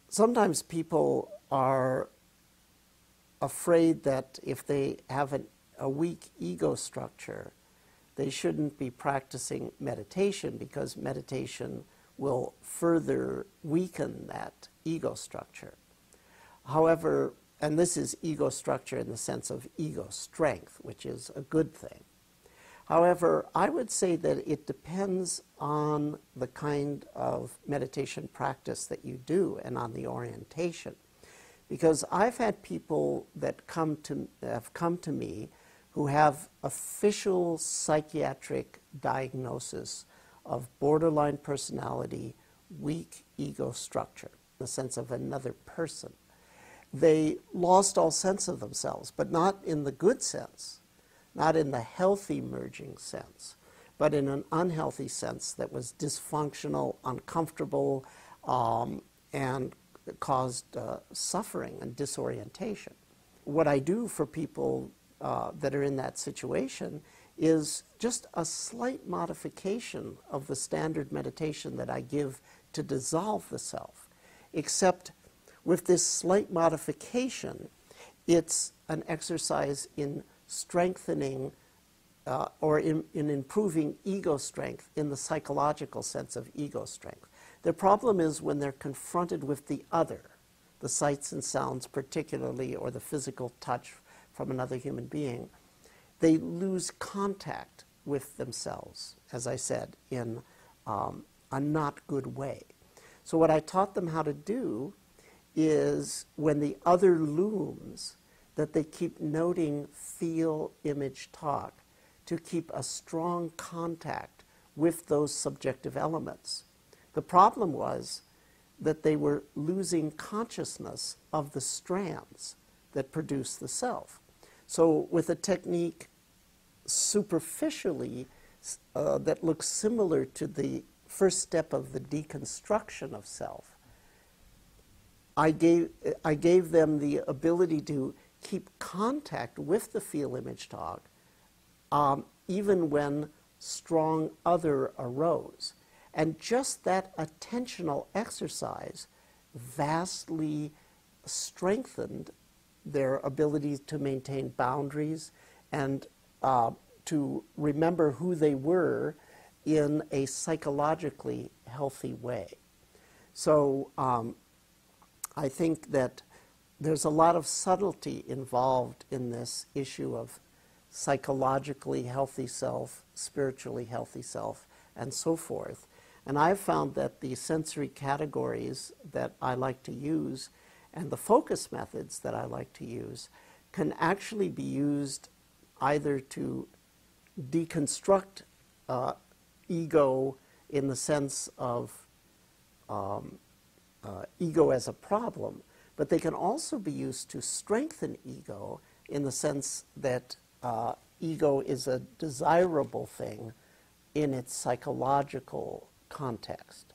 sometimes people are afraid that if they have a weak ego structure, they shouldn't be practicing meditation because meditation will further weaken that ego structure. However, and this is ego structure in the sense of ego strength, which is a good thing. However, I would say that it depends on the kind of meditation practice that you do and on the orientation. Because I've had people that have come to me who have official psychiatric diagnosis of borderline personality, weak ego structure, in the sense of another person. They lost all sense of themselves, but not in the good sense, not in the healthy merging sense, but in an unhealthy sense that was dysfunctional, uncomfortable, and caused suffering and disorientation. What I do for people that are in that situation is just a slight modification of the standard meditation that I give to dissolve the self, except with this slight modification, it's an exercise in strengthening or in improving ego strength in the psychological sense of ego strength. The problem is when they're confronted with the other, the sights and sounds particularly, or the physical touch from another human being, they lose contact with themselves, as I said, in a not good way. So what I taught them how to do is when the other looms, that they keep noting feel, image, talk, to keep a strong contact with those subjective elements. The problem was that they were losing consciousness of the strands that produce the self. So with a technique superficially that looks similar to the first step of the deconstruction of self, I gave them the ability to keep contact with the feel, image, talk, even when strong other arose. And just that attentional exercise vastly strengthened their ability to maintain boundaries and to remember who they were in a psychologically healthy way. So I think that there's a lot of subtlety involved in this issue of psychologically healthy self, spiritually healthy self, and so forth. And I've found that the sensory categories that I like to use and the focus methods that I like to use can actually be used either to deconstruct ego in the sense of ego as a problem, but they can also be used to strengthen ego in the sense that ego is a desirable thing in its psychological context.